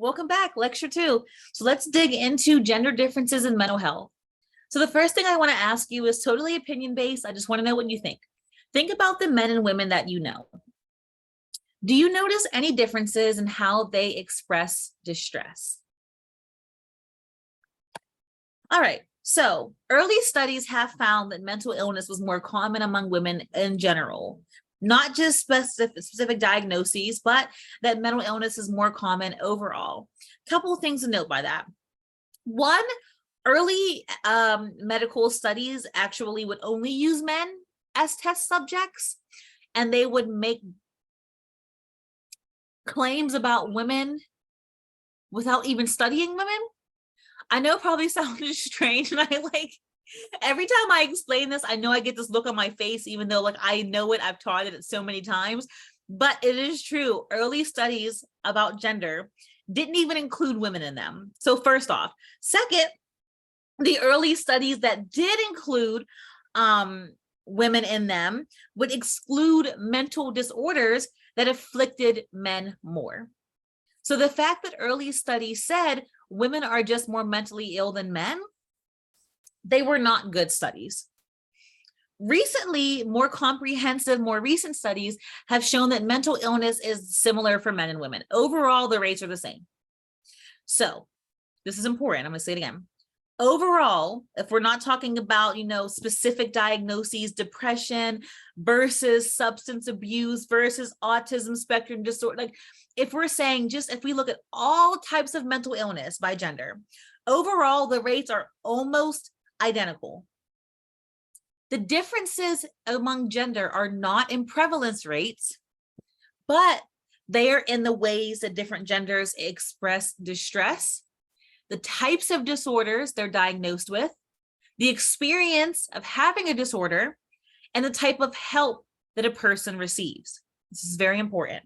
Welcome back, lecture 2. So let's dig into gender differences in mental health. So the first thing I want to ask you is totally opinion-based. I just want to know what you think. Think about the men and women that you know. Do you notice any differences in how they express distress? All right, so early studies have found that mental illness was more common among women in general, not just specific diagnoses, but that mental illness is more common overall. Couple of things to note by that. One, early medical studies actually would only use men as test subjects, and they would make claims about women without even studying women. I know it probably sounds strange, and every time I explain this, I know I get this look on my face, even though I know it, I've taught it so many times, but it is true. Early studies about gender didn't even include women in them. So first off. Second, the early studies that did include women in them would exclude mental disorders that afflicted men more. So the fact that early studies said women are just more mentally ill than men, they were not good studies. Recently, more comprehensive, more recent studies have shown that mental illness is similar for men and women. Overall, the rates are the same. So this is important. I'm going to say it again. Overall, if we're not talking about, specific diagnoses, depression versus substance abuse versus autism spectrum disorder, if we're saying if we look at all types of mental illness by gender, overall, the rates are almost identical. The differences among gender are not in prevalence rates, but they are in the ways that different genders express distress, the types of disorders they're diagnosed with, the experience of having a disorder, and the type of help that a person receives. This is very important.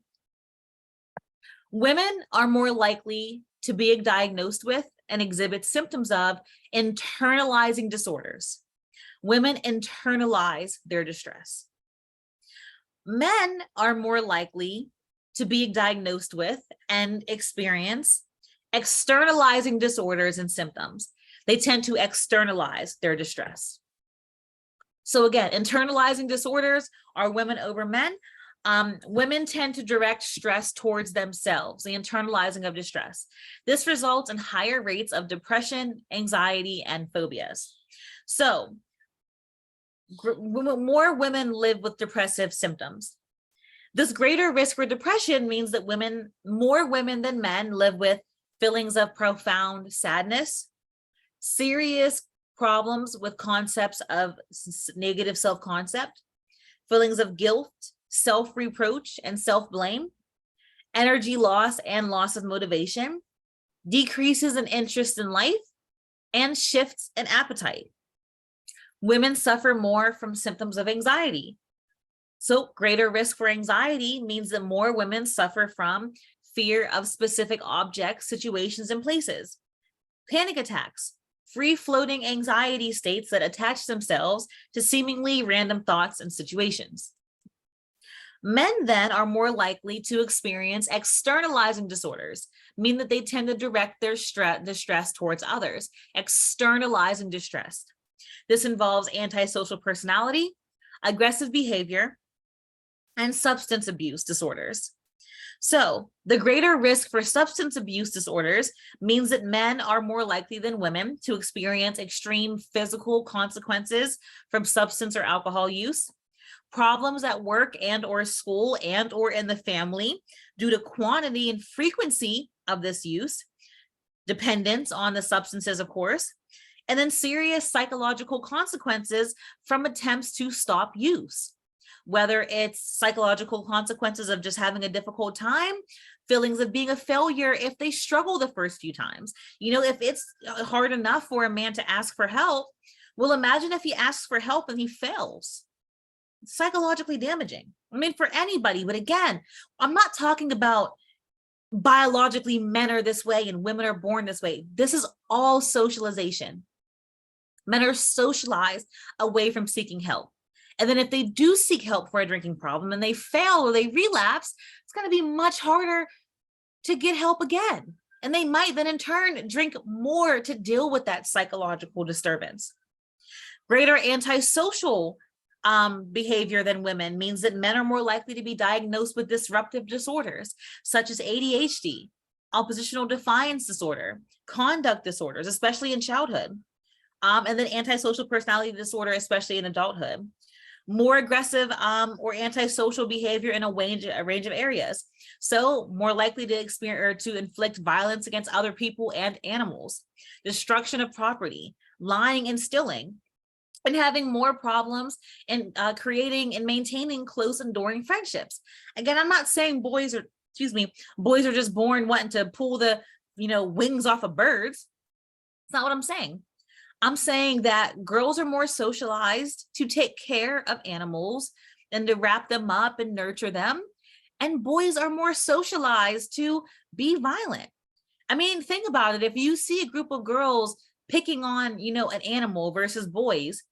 Women are more likely to be diagnosed with and exhibit symptoms of internalizing disorders. Women internalize their distress. Men are more likely to be diagnosed with and experience externalizing disorders and symptoms. They tend to externalize their distress. So again, internalizing disorders are women over men. Women tend to direct stress towards themselves, the internalizing of distress. This results in higher rates of depression, anxiety, and phobias. So more women live with depressive symptoms. This greater risk for depression means that more women than men live with feelings of profound sadness, serious problems with concepts of negative self-concept, feelings of guilt, self-reproach, and self-blame, energy loss and loss of motivation, decreases in interest in life, and shifts in appetite. Women suffer more from symptoms of anxiety. So greater risk for anxiety means that more women suffer from fear of specific objects, situations, and places. Panic attacks, free-floating anxiety states that attach themselves to seemingly random thoughts and situations. Men then are more likely to experience externalizing disorders, meaning that they tend to direct their distress towards others, externalizing distress. This involves antisocial personality, aggressive behavior, and substance abuse disorders. So the greater risk for substance abuse disorders means that men are more likely than women to experience extreme physical consequences from substance or alcohol use, problems at work and or school and or in the family due to quantity and frequency of this use, dependence on the substances, of course, and then serious psychological consequences from attempts to stop use. Whether it's psychological consequences of just having a difficult time, feelings of being a failure if they struggle the first few times. If it's hard enough for a man to ask for help, well, imagine if he asks for help and he fails. It's psychologically damaging. For anybody, but again, I'm not talking about biologically men are this way and women are born this way. This is all socialization. Men are socialized away from seeking help. And then if they do seek help for a drinking problem and they fail or they relapse, it's going to be much harder to get help again. And they might then in turn drink more to deal with that psychological disturbance. Greater antisocial behavior than women means that men are more likely to be diagnosed with disruptive disorders, such as ADHD, oppositional defiance disorder, conduct disorders, especially in childhood, and then antisocial personality disorder, especially in adulthood. More aggressive or antisocial behavior in a range of areas. So more likely to experience or to inflict violence against other people and animals, destruction of property, lying and stealing, and having more problems in creating and maintaining close, enduring friendships. Again, I'm not saying boys are just born wanting to pull the, wings off of birds. It's not what I'm saying. I'm saying that girls are more socialized to take care of animals and to wrap them up and nurture them. And boys are more socialized to be violent. I mean, think about it. If you see a group of girls picking on, an animal versus boys,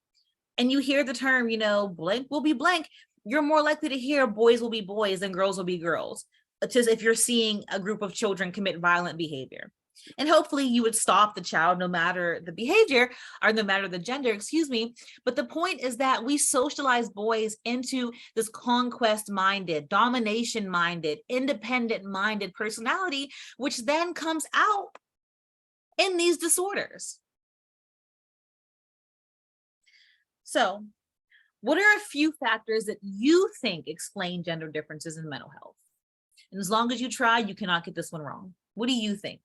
and you hear the term, blank will be blank, you're more likely to hear boys will be boys than girls will be girls. Just if you're seeing a group of children commit violent behavior. And hopefully you would stop the child no matter the behavior or no matter the gender, But the point is that we socialize boys into this conquest-minded, domination-minded, independent-minded personality, which then comes out in these disorders. So, what are a few factors that you think explain gender differences in mental health? And as long as you try, you cannot get this one wrong. What do you think?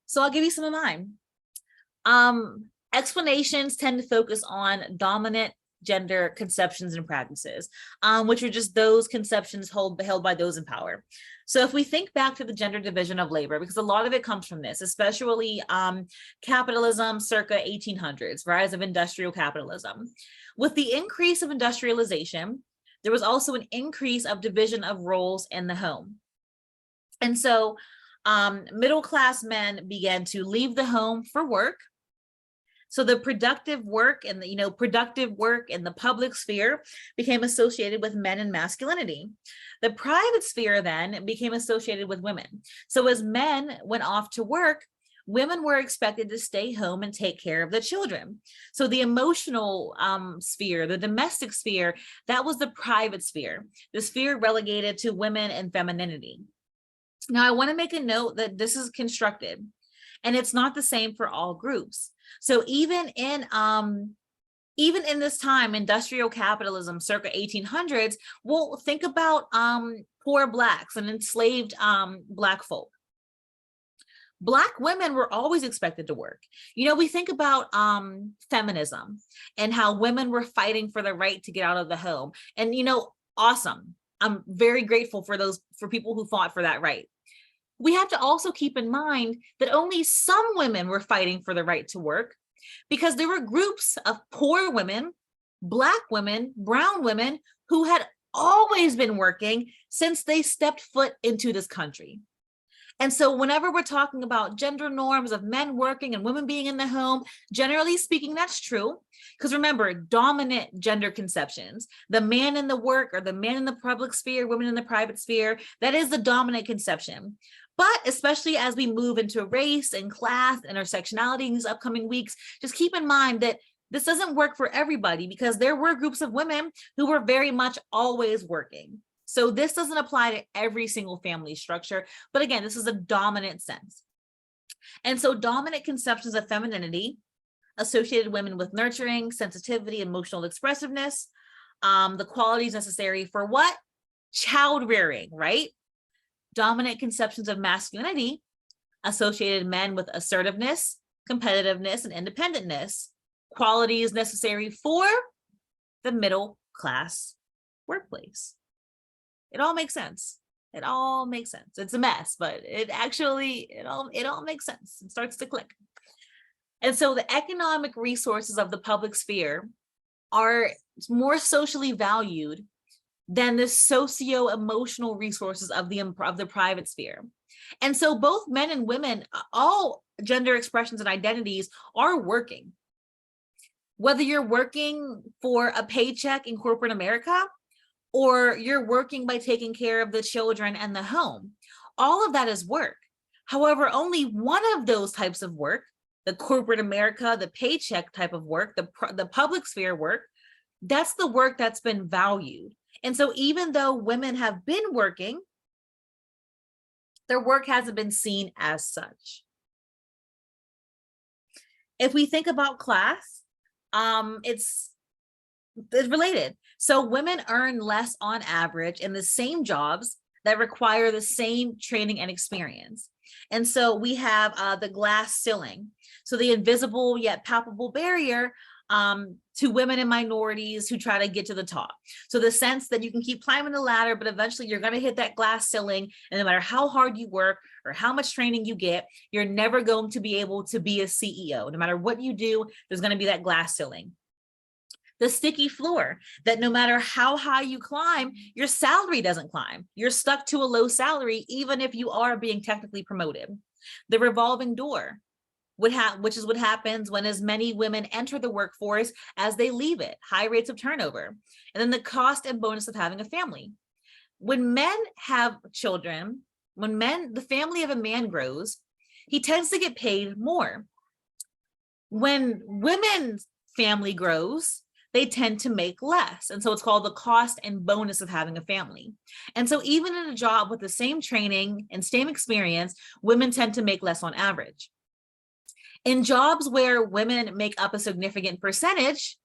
So I'll give you some of mine. Explanations tend to focus on dominant gender conceptions and practices, which are just those conceptions held by those in power. So if we think back to the gender division of labor, because a lot of it comes from this, especially capitalism circa 1800s, rise of industrial capitalism. With the increase of industrialization, there was also an increase of division of roles in the home. And so middle-class men began to leave the home for work. So the productive work and the public sphere became associated with men and masculinity. The private sphere then became associated with women. So as men went off to work, women were expected to stay home and take care of the children. So the emotional sphere, the domestic sphere, that was the private sphere, the sphere relegated to women and femininity. Now, I want to make a note that this is constructed, and it's not the same for all groups. So even in this time, industrial capitalism, circa 1800s, we'll think about poor Blacks and enslaved Black folk. Black women were always expected to work. We think about feminism and how women were fighting for the right to get out of the home. And, awesome. I'm very grateful for people who fought for that right. We have to also keep in mind that only some women were fighting for the right to work, because there were groups of poor women, Black women, brown women who had always been working since they stepped foot into this country. And so whenever we're talking about gender norms of men working and women being in the home, generally speaking, that's true. Because remember, dominant gender conceptions, the man in the work or the man in the public sphere, women in the private sphere, that is the dominant conception. But especially as we move into race and class and intersectionality in these upcoming weeks, just keep in mind that this doesn't work for everybody, because there were groups of women who were very much always working. So this doesn't apply to every single family structure. But again, this is a dominant sense. And so dominant conceptions of femininity associated women with nurturing, sensitivity, emotional expressiveness, the qualities necessary for what? Child rearing, right? Dominant conceptions of masculinity associated men with assertiveness, competitiveness, and independentness, qualities necessary for the middle class workplace. It all makes sense. It all makes sense. It's a mess, but it all makes sense. It starts to click. And so the economic resources of the public sphere are more socially valued than the socio-emotional resources of the private sphere. And so both men and women, all gender expressions and identities are working. Whether you're working for a paycheck in corporate America, or you're working by taking care of the children and the home, All of that is work. However, only one of those types of work, the corporate America, the paycheck type of work, the public sphere work, that's the work that's been valued. And so even though women have been working, their work hasn't been seen as such. If we think about class, it's related. So women earn less on average in the same jobs that require the same training and experience. And so we have the glass ceiling. So the invisible yet palpable barrier to women and minorities who try to get to the top. So the sense that you can keep climbing the ladder, but eventually you're going to hit that glass ceiling. And no matter how hard you work or how much training you get, you're never going to be able to be a CEO. No matter what you do, there's going to be that glass ceiling. The sticky floor, that no matter how high you climb, your salary doesn't climb. You're stuck to a low salary, even if you are being technically promoted. The revolving door, which is what happens when as many women enter the workforce as they leave it, high rates of turnover. And then the cost and bonus of having a family. When men have children, the family of a man grows, he tends to get paid more. When women's family grows, they tend to make less. And so it's called the cost and bonus of having a family. And so even in a job with the same training and same experience, women tend to make less on average. In jobs where women make up a significant percentage,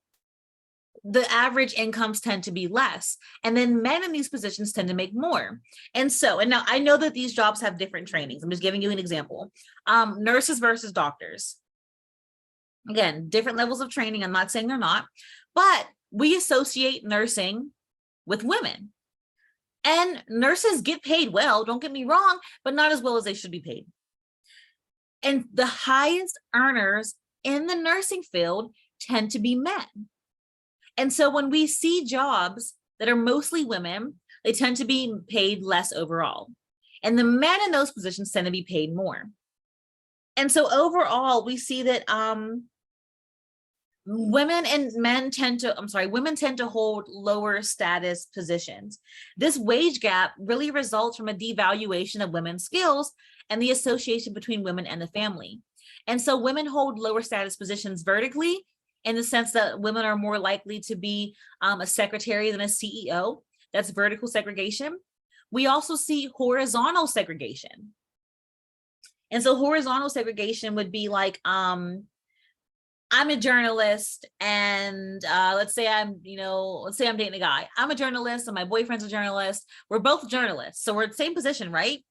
the average incomes tend to be less. And then men in these positions tend to make more. And now I know that these jobs have different trainings. I'm just giving you an example. Nurses versus doctors. Again, different levels of training. I'm not saying they're not, but we associate nursing with women. And nurses get paid well, don't get me wrong, but not as well as they should be paid. And the highest earners in the nursing field tend to be men. And so when we see jobs that are mostly women, they tend to be paid less overall. And the men in those positions tend to be paid more. And so overall, we see that women tend to hold lower status positions. This wage gap really results from a devaluation of women's skills and the association between women and the family. And so women hold lower status positions vertically, in the sense that women are more likely to be a secretary than a CEO. That's vertical segregation. We also see horizontal segregation. And so horizontal segregation would be like, I'm a journalist, and let's say I'm dating a guy. I'm a journalist and my boyfriend's a journalist. We're both journalists. So we're in the same position, right?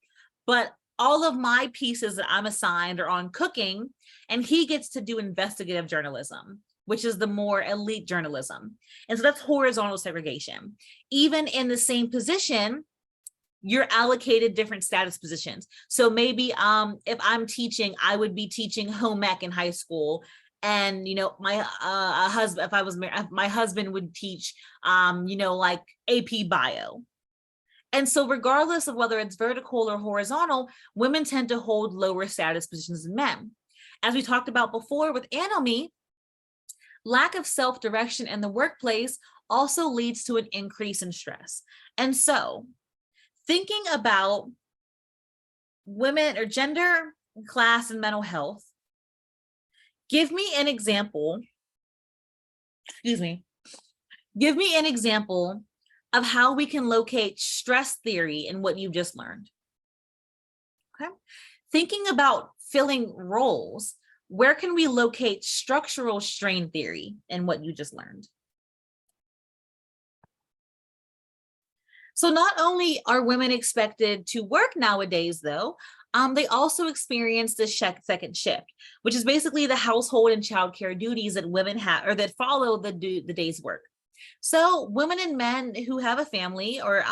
But all of my pieces that I'm assigned are on cooking, and he gets to do investigative journalism, which is the more elite journalism. And so that's horizontal segregation. Even in the same position, you're allocated different status positions. So maybe if I'm teaching, I would be teaching home ec in high school. And, my husband, if I was married, my husband would teach, like AP bio. And so regardless of whether it's vertical or horizontal, women tend to hold lower status positions than men. As we talked about before with anomie, lack of self-direction in the workplace also leads to an increase in stress. And so thinking about women or gender, class, and mental health, give me an example of how we can locate stress theory in what you've just learned. Okay. Thinking about filling roles, where can we locate structural strain theory in what you just learned? So not only are women expected to work nowadays, though, they also experience the second shift, which is basically the household and childcare duties that women have, or that follow the day's work. So women and men who have a family, or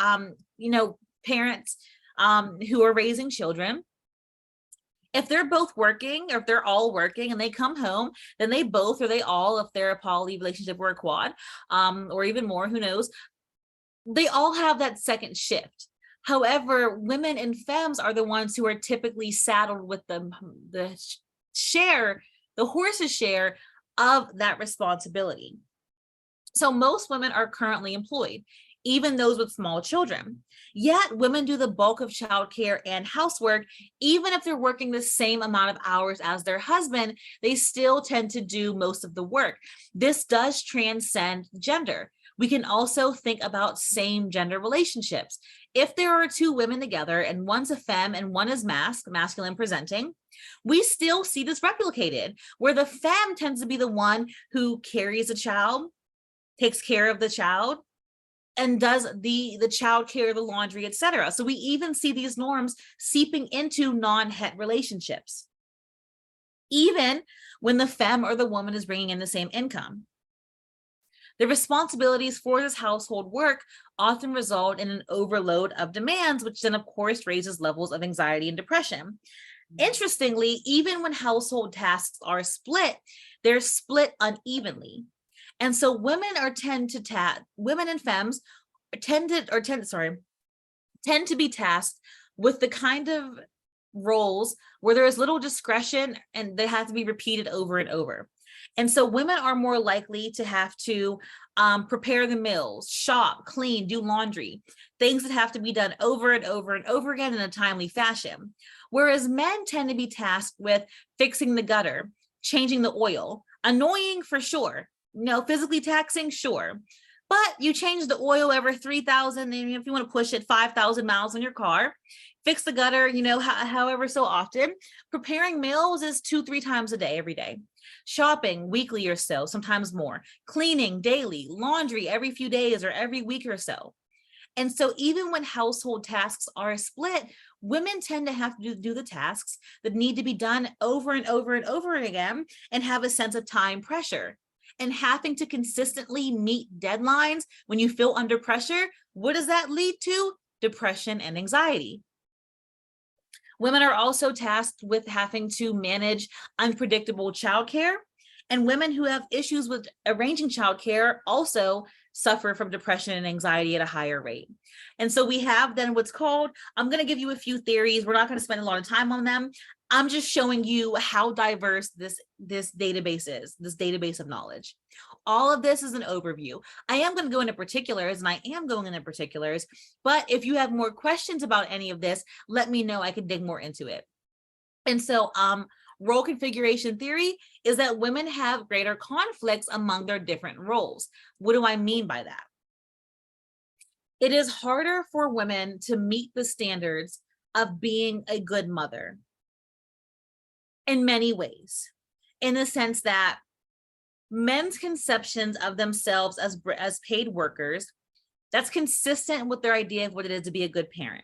parents who are raising children, if they're both working, or if they're all working and they come home, then they both, or they all, if they're a poly relationship or a quad, or even more, who knows, they all have that second shift. However, women and femmes are the ones who are typically saddled with the horse's share of that responsibility. So most women are currently employed, even those with small children. Yet women do the bulk of childcare and housework. Even if they're working the same amount of hours as their husband, they still tend to do most of the work. This does transcend gender. We can also think about same gender relationships. If there are two women together and one's a femme and one is masculine presenting, we still see this replicated, where the femme tends to be the one who carries a child, takes care of the child, and does the child care, the laundry, etc. So we even see these norms seeping into non-het relationships, even when the femme or the woman is bringing in the same income. The responsibilities for this household work often result in an overload of demands, which then of course raises levels of anxiety and depression. Interestingly, even when household tasks are split, they're split unevenly. And so women and femmes tend to be tasked with the kind of roles where there is little discretion and they have to be repeated over and over. And so women are more likely to have to prepare the meals, shop, clean, do laundry, things that have to be done over and over and over again in a timely fashion. Whereas men tend to be tasked with fixing the gutter, changing the oil, annoying for sure, physically taxing, sure. But you change the oil every 3,000, and if you want to push it 5,000 miles on your car, fix the gutter, however so often. Preparing meals is 2-3 times a day, every day. Shopping weekly or so, sometimes more. Cleaning daily, laundry every few days or every week or so. And so even when household tasks are split, women tend to have to do the tasks that need to be done over and over and over again and have a sense of time pressure. And having to consistently meet deadlines when you feel under pressure, what does that lead to? Depression and anxiety. Women are also tasked with having to manage unpredictable childcare, and women who have issues with arranging childcare also suffer from depression and anxiety at a higher rate. And so we have then what's called, I'm going to give you a few theories. We're not going to spend a lot of time on them. I'm just showing you how diverse this database is, this database of knowledge. All of this is an overview. I am going to go into particulars, and I am going into particulars, but if you have more questions about any of this, let me know. I can dig more into it. And so role configuration theory is that women have greater conflicts among their different roles. What do I mean by that? It is harder for women to meet the standards of being a good mother in many ways, in the sense that men's conceptions of themselves as paid workers, that's consistent with their idea of what it is to be a good parent.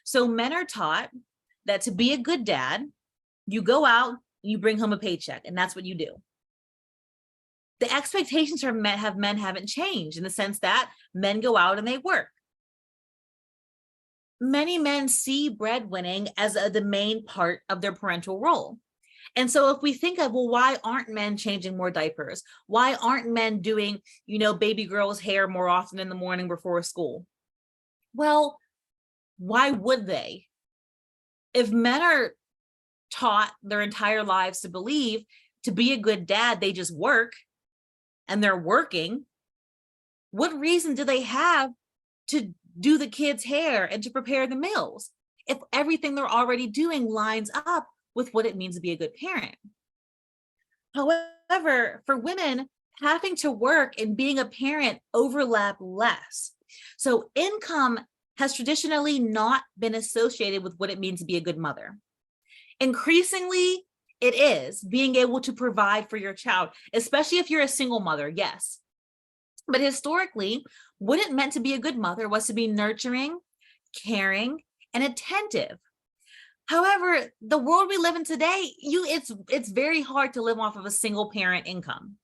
So men are taught that to be a good dad, you go out, you bring home a paycheck, and that's what you do. The expectations for men haven't changed in the sense that men go out and they work. Many men see breadwinning as the main part of their parental role. And so if we think of, well, why aren't men changing more diapers? Why aren't men doing, baby girls' hair more often in the morning before school? Well, why would they? If men are taught their entire lives to believe to be a good dad, they just work and they're working, what reason do they have to do the kids' hair and to prepare the meals if everything they're already doing lines up with what it means to be a good parent? However, for women, having to work and being a parent overlap less. So income has traditionally not been associated with what it means to be a good mother. Increasingly, it is being able to provide for your child, especially if you're a single mother, yes. But historically, what it meant to be a good mother was to be nurturing, caring, and attentive. However, the world we live in today, it's very hard to live off of a single parent income.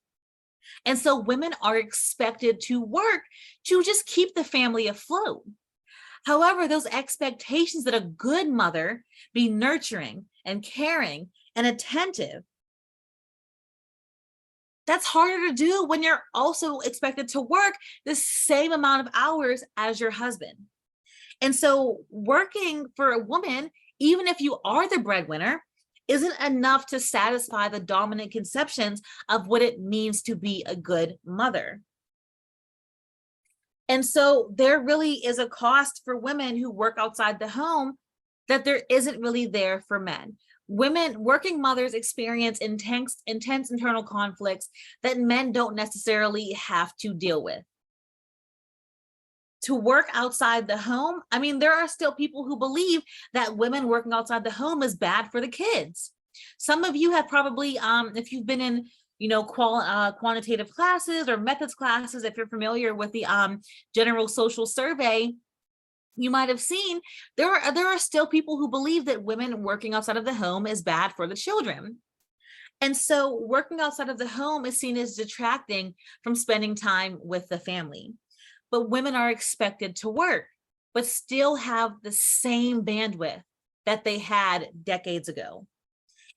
And so women are expected to work to just keep the family afloat. However, those expectations that a good mother be nurturing and caring and attentive, that's harder to do when you're also expected to work the same amount of hours as your husband. And so working for a woman, even if you are the breadwinner, isn't enough to satisfy the dominant conceptions of what it means to be a good mother. And so there really is a cost for women who work outside the home that there isn't really there for men. Women, working mothers experience intense internal conflicts that men don't necessarily have to deal with. To work outside the home, I mean, there are still people who believe that women working outside the home is bad for the kids. Some of you have probably, if you've been in, quantitative classes or methods classes, if you're familiar with the general social survey, you might have seen there are still people who believe that women working outside of the home is bad for the children. And so working outside of the home is seen as detracting from spending time with the family. But women are expected to work, but still have the same bandwidth that they had decades ago.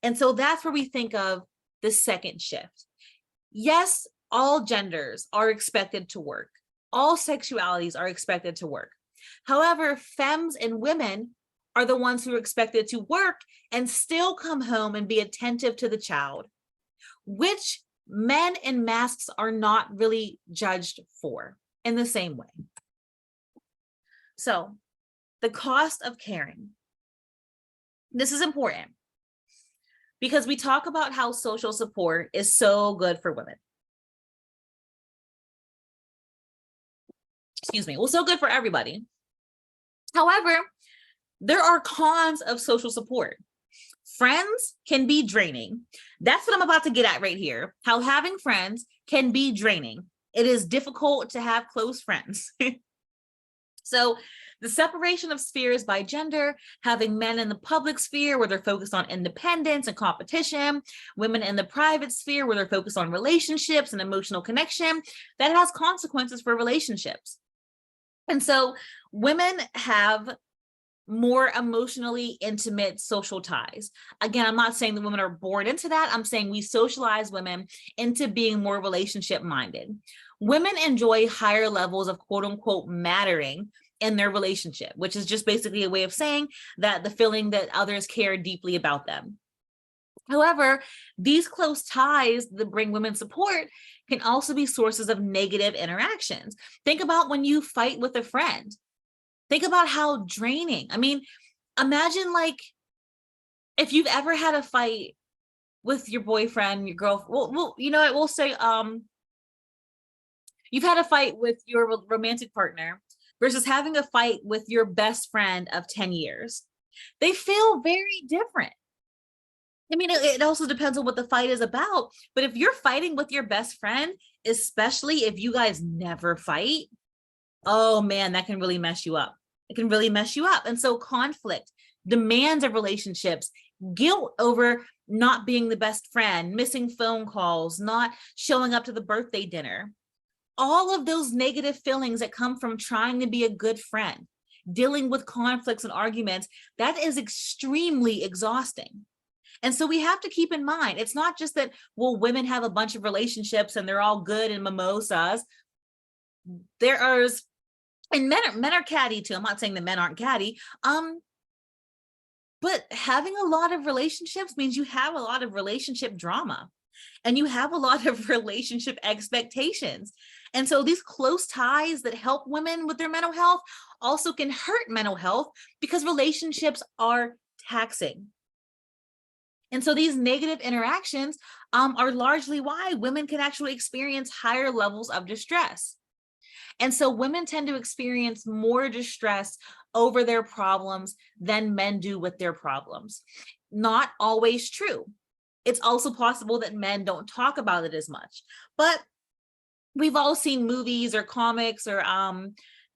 And so that's where we think of the second shift. Yes, all genders are expected to work. All sexualities are expected to work. However, femmes and women are the ones who are expected to work and still come home and be attentive to the child, which men in masks are not really judged for in the same way. So the cost of caring. This is important because we talk about how social support is so good for women. Excuse me, well, so good for everybody. However, there are cons of social support. Friends can be draining. That's what I'm about to get at right here. How having friends can be draining. It is difficult to have close friends. So the separation of spheres by gender, having men in the public sphere where they're focused on independence and competition, women in the private sphere where they're focused on relationships and emotional connection, that has consequences for relationships. And so women have more emotionally intimate social ties. Again, I'm not saying that women are born into that. I'm saying we socialize women into being more relationship minded. Women enjoy higher levels of quote unquote mattering in their relationship, which is just basically a way of saying that the feeling that others care deeply about them. However, these close ties that bring women support can also be sources of negative interactions. Think about when you fight with a friend. Think about how draining. I mean, imagine like if you've ever had a fight with your boyfriend, your girlfriend, well, you know, I will say, you've had a fight with your romantic partner versus having a fight with your best friend of 10 years. They feel very different. I mean, it also depends on what the fight is about. But if you're fighting with your best friend, especially if you guys never fight, oh man, that can really mess you up. It can really mess you up. And so conflict, demands of relationships, guilt over not being the best friend, missing phone calls, not showing up to the birthday dinner, all of those negative feelings that come from trying to be a good friend, dealing with conflicts and arguments, that is extremely exhausting. And so we have to keep in mind, it's not just that, well, women have a bunch of relationships and they're all good and mimosas. There are, and men are catty too. I'm not saying that men aren't catty. But having a lot of relationships means you have a lot of relationship drama and you have a lot of relationship expectations. And so these close ties that help women with their mental health also can hurt mental health because relationships are taxing. And so these negative interactions are largely why women can actually experience higher levels of distress. And so women tend to experience more distress over their problems than men do with their problems. Not always true. It's also possible that men don't talk about it as much, but we've all seen movies or comics or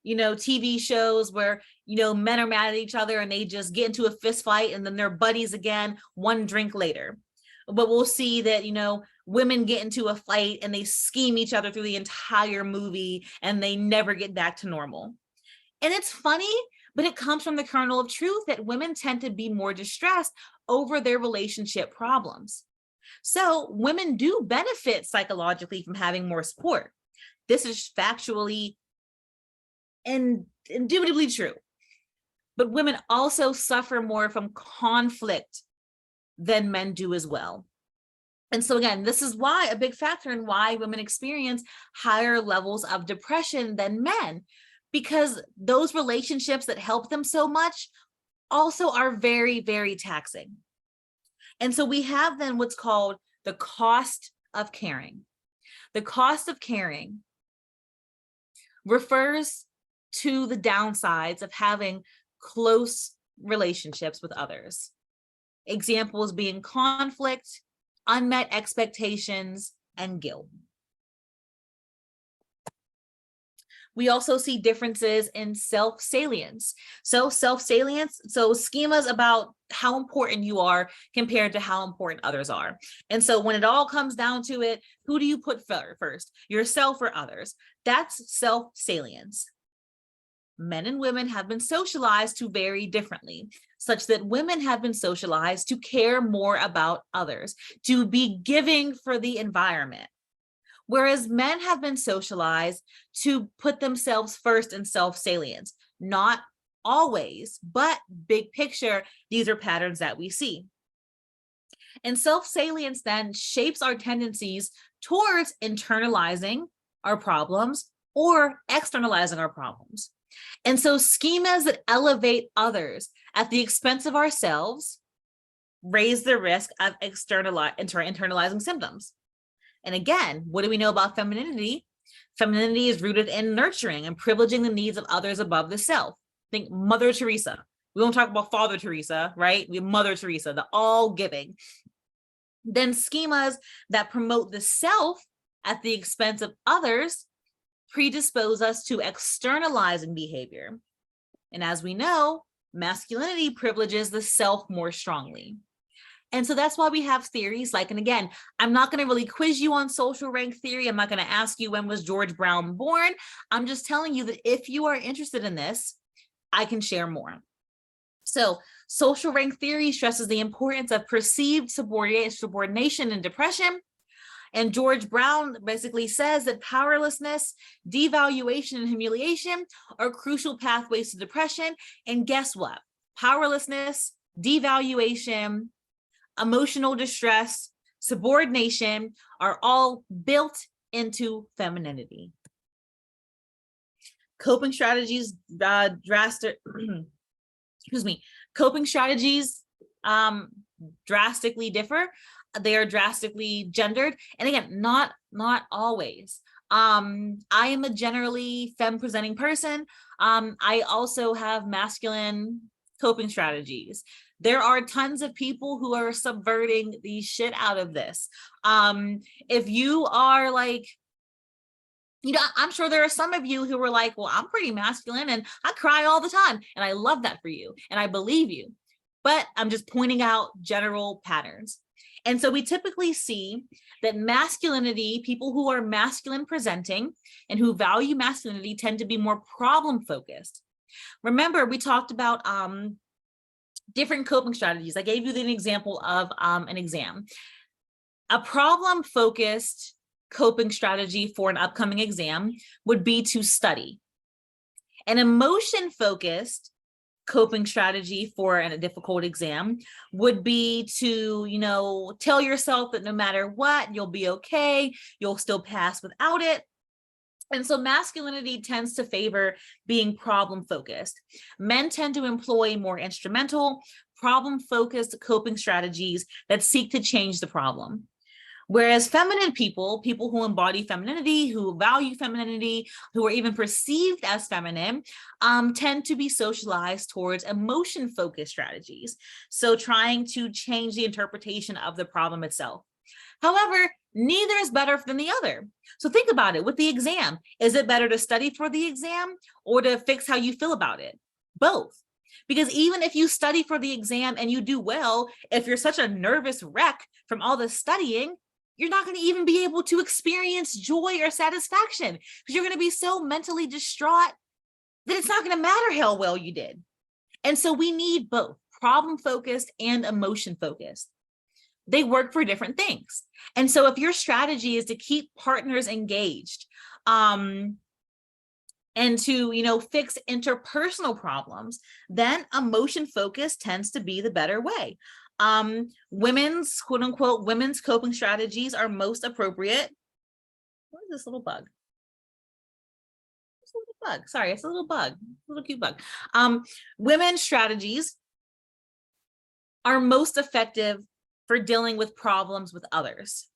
TV shows where, men are mad at each other and they just get into a fist fight and then they're buddies again, one drink later. But we'll see that, women get into a fight and they scheme each other through the entire movie and they never get back to normal. And it's funny, but it comes from the kernel of truth that women tend to be more distressed over their relationship problems. So women do benefit psychologically from having more support. This is factually and indubitably true. But women also suffer more from conflict than men do as well. And so again, this is why a big factor in why women experience higher levels of depression than men, because those relationships that help them so much also are very, very taxing. And so we have then what's called the cost of caring. The cost of caring refers to the downsides of having close relationships with others. Examples being conflict, unmet expectations, and guilt. We also see differences in self-salience. So self-salience, so schemas about how important you are compared to how important others are. And so when it all comes down to it, who do you put first, yourself or others? That's self-salience. Men and women have been socialized to vary differently, such that women have been socialized to care more about others, to be giving for the environment. Whereas men have been socialized to put themselves first in self-salience. Not always, but big picture, these are patterns that we see. And self-salience then shapes our tendencies towards internalizing our problems or externalizing our problems. And so schemas that elevate others at the expense of ourselves raise the risk of internalizing symptoms. And again, what do we know about femininity? Femininity is rooted in nurturing and privileging the needs of others above the self. Think Mother Teresa. We don't talk about Father Teresa, right? We have Mother Teresa, the all giving. Then schemas that promote the self at the expense of others predispose us to externalizing behavior. And as we know, masculinity privileges the self more strongly. And so that's why we have theories like, and again, I'm not going to really quiz you on social rank theory. I'm not going to ask you when was George Brown born. I'm just telling you that if you are interested in this, I can share more. So social rank theory stresses the importance of perceived subordination and depression. And George Brown basically says that powerlessness, devaluation, and humiliation are crucial pathways to depression. And guess what? Powerlessness, devaluation, emotional distress, subordination are all built into femininity. Coping strategies coping strategies drastically differ. They are drastically gendered. And again, not always. I am a generally femme presenting person. I also have masculine coping strategies. There are tons of people who are subverting the shit out of this. If you are like, I'm sure there are some of you who were like, well, I'm pretty masculine and I cry all the time. And I love that for you. And I believe you. But I'm just pointing out general patterns. And so we typically see that masculinity, people who are masculine presenting and who value masculinity tend to be more problem focused. Remember, we talked about different coping strategies. I gave you an example of an exam. A problem focused coping strategy for an upcoming exam would be to study. An emotion focused coping strategy for a difficult exam would be to, tell yourself that no matter what, you'll be okay, you'll still pass without it. And so masculinity tends to favor being problem focused. Men tend to employ more instrumental, problem focused coping strategies that seek to change the problem. Whereas feminine people who embody femininity, who value femininity, who are even perceived as feminine, tend to be socialized towards emotion-focused strategies. So trying to change the interpretation of the problem itself. However, neither is better than the other. So think about it with the exam. Is it better to study for the exam or to fix how you feel about it? Both. Because even if you study for the exam and you do well, if you're such a nervous wreck from all the studying, you're not going to even be able to experience joy or satisfaction because you're going to be so mentally distraught that it's not going to matter how well you did. And so we need both problem-focused and emotion-focused. They work for different things. And so if your strategy is to keep partners engaged and to, fix interpersonal problems, then emotion focus tends to be the better way. Women's, quote unquote, women's coping strategies are most appropriate. What is this little bug? It's a little bug. Sorry, it's a little bug, a little cute bug. Women's strategies are most effective for dealing with problems with others.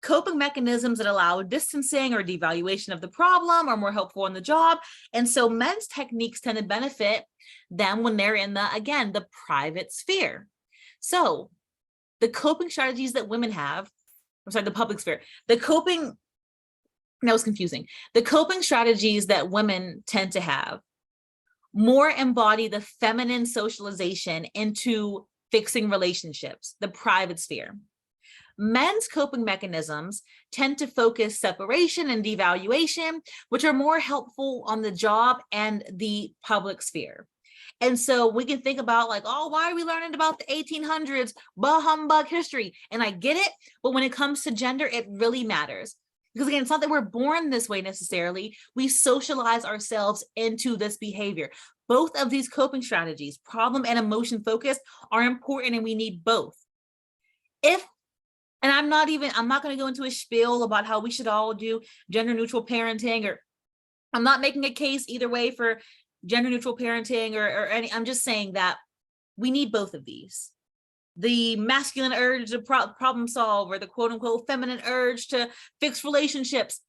Coping mechanisms that allow distancing or devaluation of the problem are more helpful on the job. And so men's techniques tend to benefit them when they're in the, again, the private sphere. So the coping strategies that women have, I'm sorry, the public sphere, the coping, that was confusing. The coping strategies that women tend to have more embody the feminine socialization into fixing relationships, the private sphere. Men's coping mechanisms tend to focus separation and devaluation, which are more helpful on the job and the public sphere. And so we can think about like, oh, why are we learning about the 1800s, bah humbug history? And I get it, but when it comes to gender, it really matters. Because again, it's not that we're born this way necessarily. We socialize ourselves into this behavior. Both of these coping strategies, problem and emotion focused, are important, and we need both. And I'm not going to go into a spiel about how we should all do gender neutral parenting, or I'm not making a case either way for gender neutral parenting or any, I'm just saying that we need both of these. The masculine urge to problem solve, or the quote unquote feminine urge to fix relationships.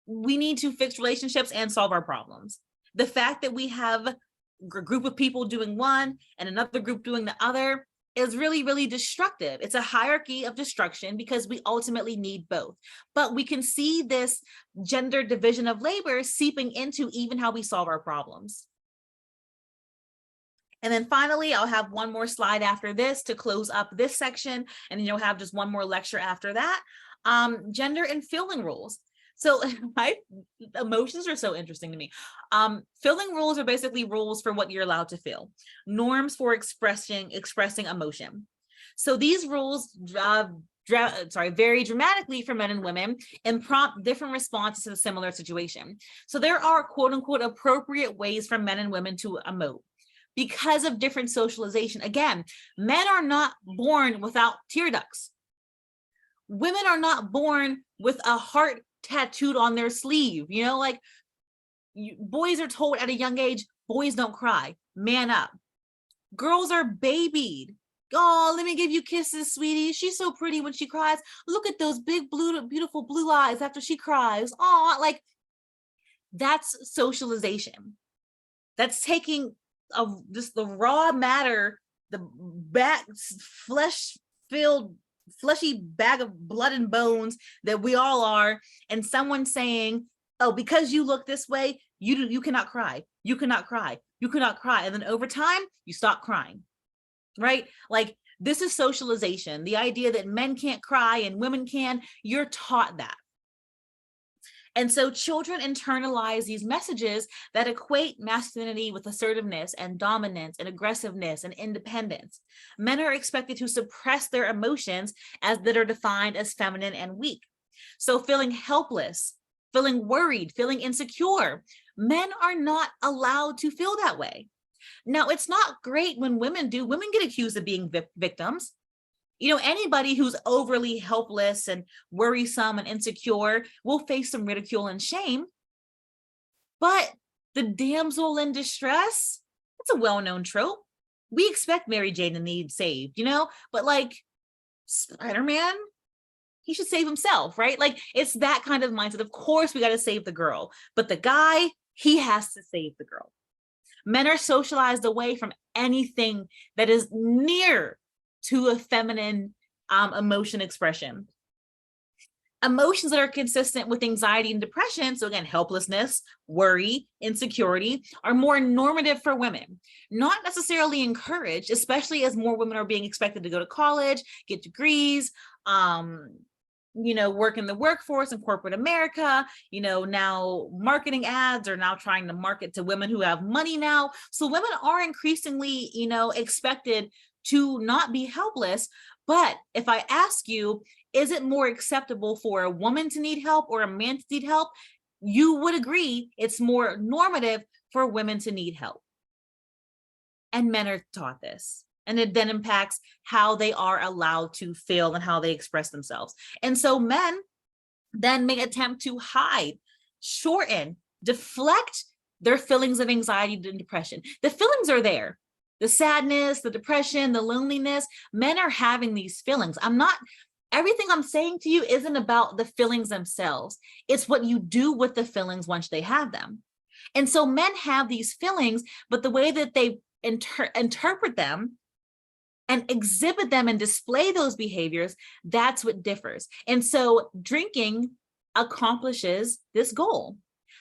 We need to fix relationships and solve our problems. The fact that we have a group of people doing one and another group doing the other is really, really destructive. It's a hierarchy of destruction because we ultimately need both. But we can see this gender division of labor seeping into even how we solve our problems. And then finally, I'll have one more slide after this to close up this section, and then you'll have just one more lecture after that. Gender and feeling rules. So my emotions are so interesting to me. Feeling rules are basically rules for what you're allowed to feel, norms for expressing emotion. So these rules vary dramatically for men and women and prompt different responses to a similar situation. So there are quote unquote appropriate ways for men and women to emote because of different socialization. Again, men are not born without tear ducts. Women are not born with a heart tattooed on their sleeve. You know, like boys are told at a young age, boys don't cry, man up. Girls are babied. Oh, let me give you kisses, sweetie. She's so pretty when she cries. Look at those big blue, beautiful blue eyes after she cries. Oh, like that's socialization. That's taking just the raw matter, the fleshy bag of blood and bones that we all are, and someone saying, oh, because you look this way, you cannot cry, you cannot cry, you cannot cry. And then over time, you stop crying, right? Like this is socialization. The idea that men can't cry and women can, you're taught that. And so children internalize these messages that equate masculinity with assertiveness and dominance and aggressiveness and independence. Men are expected to suppress their emotions that are defined as feminine and weak. So feeling helpless, feeling worried, feeling insecure, men are not allowed to feel that way. Now, it's not great when women do. Women get accused of being victims. You know, anybody who's overly helpless and worrisome and insecure will face some ridicule and shame. But the damsel in distress, it's a well-known trope. We expect Mary Jane to need saved, you know, but like Spider-Man, he should save himself, right? Like it's that kind of mindset. Of course, we got to save the girl, but the guy, he has to save the girl. Men are socialized away from anything that is near to a feminine emotion expression. Emotions that are consistent with anxiety and depression, so again, helplessness, worry, insecurity, are more normative for women, not necessarily encouraged, especially as more women are being expected to go to college, get degrees, work in the workforce in corporate America. Now marketing ads are now trying to market to women who have money now. So women are increasingly, expected to not be helpless. But if I ask you, is it more acceptable for a woman to need help or a man to need help? You would agree it's more normative for women to need help. And men are taught this. And it then impacts how they are allowed to feel and how they express themselves. And so men then may attempt to hide, shorten, deflect their feelings of anxiety and depression. The feelings are there. The sadness, the depression, the loneliness, men are having these feelings. Everything I'm saying to you isn't about the feelings themselves. It's what you do with the feelings once they have them. And so men have these feelings, but the way that they interpret them and exhibit them and display those behaviors, that's what differs. And so drinking accomplishes this goal.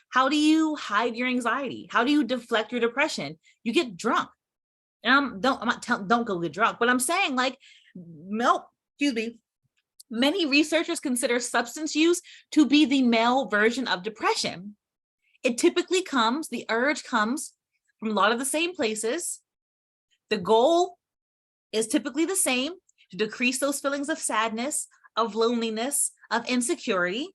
How do you hide your anxiety? How do you deflect your depression? You get drunk. And don't go get drunk, but I'm saying like, no, excuse me. Many researchers consider substance use to be the male version of depression. The urge comes from a lot of the same places. The goal is typically the same, to decrease those feelings of sadness, of loneliness, of insecurity.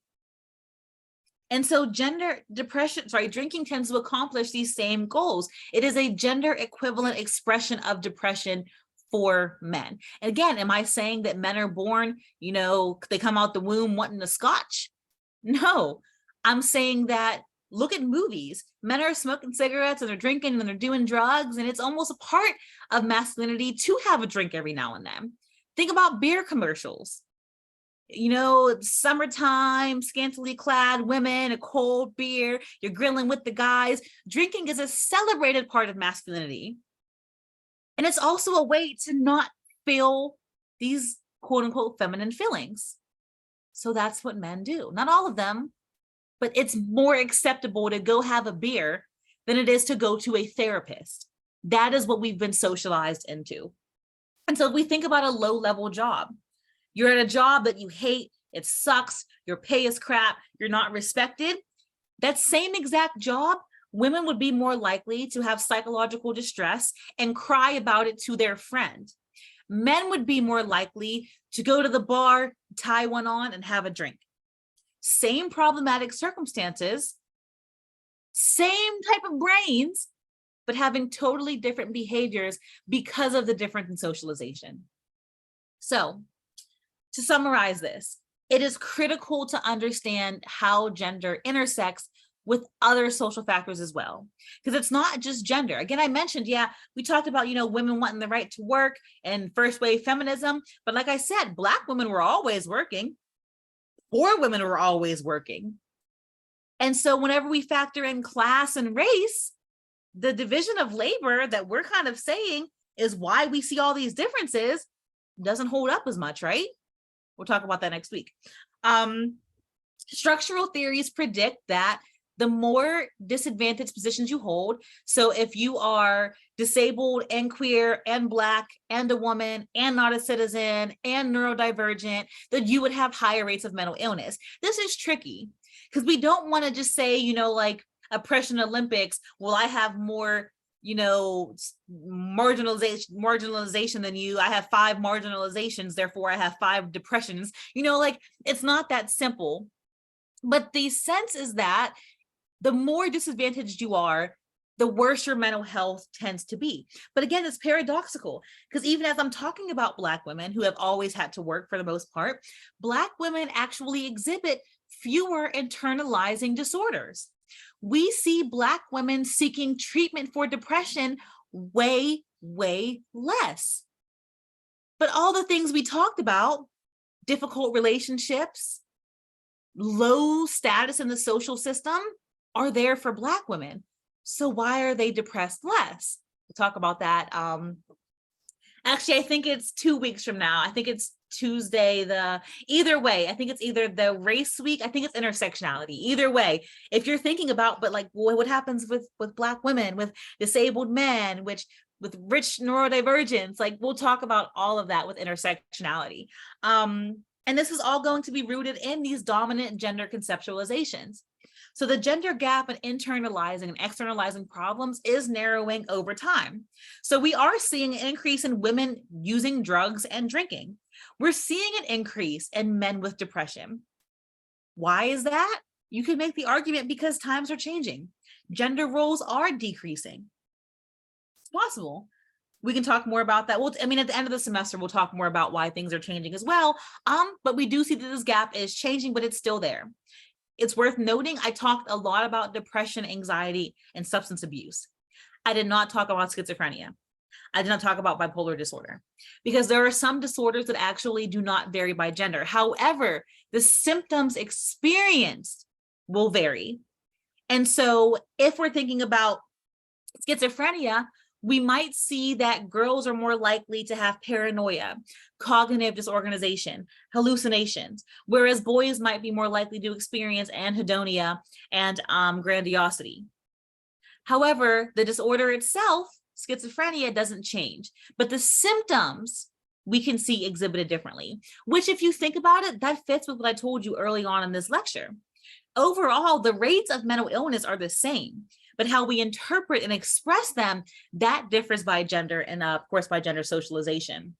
And so drinking tends to accomplish these same goals. It is a gender equivalent expression of depression for men. And again, am I saying that men are born, they come out the womb wanting a scotch? No, I'm saying that look at movies. Men are smoking cigarettes and they're drinking and they're doing drugs, and it's almost a part of masculinity to have a drink every now and then. Think about beer commercials. Summertime, scantily clad women, a cold beer, you're grilling with the guys. Drinking is a celebrated part of masculinity. And it's also a way to not feel these quote unquote feminine feelings. So that's what men do. Not all of them, but it's more acceptable to go have a beer than it is to go to a therapist. That is what we've been socialized into. And so if we think about a low-level job, you're at a job that you hate, it sucks, your pay is crap, you're not respected. That same exact job, women would be more likely to have psychological distress and cry about it to their friend. Men would be more likely to go to the bar, tie one on, and have a drink. Same problematic circumstances, same type of brains, but having totally different behaviors because of the difference in socialization. So, to summarize this, it is critical to understand how gender intersects with other social factors as well, because it's not just gender. Again, I mentioned, we talked about, women wanting the right to work and first wave feminism, but like I said, Black women were always working, poor women were always working. And so whenever we factor in class and race, the division of labor that we're kind of saying is why we see all these differences doesn't hold up as much, right? We'll talk about that next week. Structural theories predict that the more disadvantaged positions you hold, so if you are disabled and queer and Black and a woman and not a citizen and neurodivergent, that you would have higher rates of mental illness. This is tricky because we don't want to just say, like oppression Olympics, well, I have more marginalization than you. I have 5 marginalizations, therefore I have 5 depressions. It's not that simple. But the sense is that the more disadvantaged you are, the worse your mental health tends to be. But again, it's paradoxical because even as I'm talking about Black women who have always had to work for the most part, Black women actually exhibit fewer internalizing disorders. We see Black women seeking treatment for depression way, way less. But all the things we talked about, difficult relationships, low status in the social system, are there for Black women. So why are they depressed less? We'll talk about that. Actually, I think it's 2 weeks from now. I think it's Tuesday, either way, I think it's either the race week, I think it's intersectionality. Either way, if you're thinking about, but like what happens with Black women, with disabled men, with rich neurodivergence, like we'll talk about all of that with intersectionality. And this is all going to be rooted in these dominant gender conceptualizations. So the gender gap in internalizing and externalizing problems is narrowing over time. So we are seeing an increase in women using drugs and drinking. We're seeing an increase in men with depression. Why is that? You can make the argument because times are changing. Gender roles are decreasing. It's possible. We can talk more about that. Well, I mean, at the end of the semester, we'll talk more about why things are changing as well. But we do see that this gap is changing, but it's still there. It's worth noting, I talked a lot about depression, anxiety, and substance abuse. I did not talk about schizophrenia. I did not talk about bipolar disorder, because there are some disorders that actually do not vary by gender. However, the symptoms experienced will vary. And so if we're thinking about schizophrenia, we might see that girls are more likely to have paranoia, cognitive disorganization, hallucinations, whereas boys might be more likely to experience anhedonia and grandiosity. However, the disorder itself, schizophrenia, doesn't change, but the symptoms we can see exhibited differently, which, if you think about it, that fits with what I told you early on in this lecture. Overall, the rates of mental illness are the same, but how we interpret and express them, that differs by gender and, of course, by gender socialization.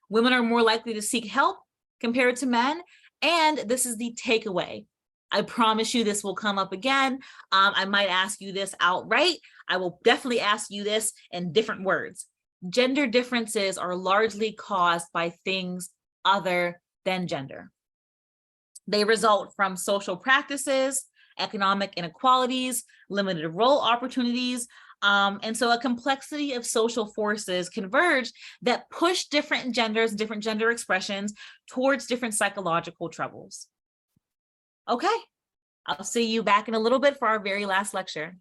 Women are more likely to seek help compared to men, and this is the takeaway. I promise you this will come up again. I might ask you this outright. I will definitely ask you this in different words. Gender differences are largely caused by things other than gender. They result from social practices, economic inequalities, limited role opportunities, and so a complexity of social forces converge that push different genders, different gender expressions towards different psychological troubles. Okay, I'll see you back in a little bit for our very last lecture.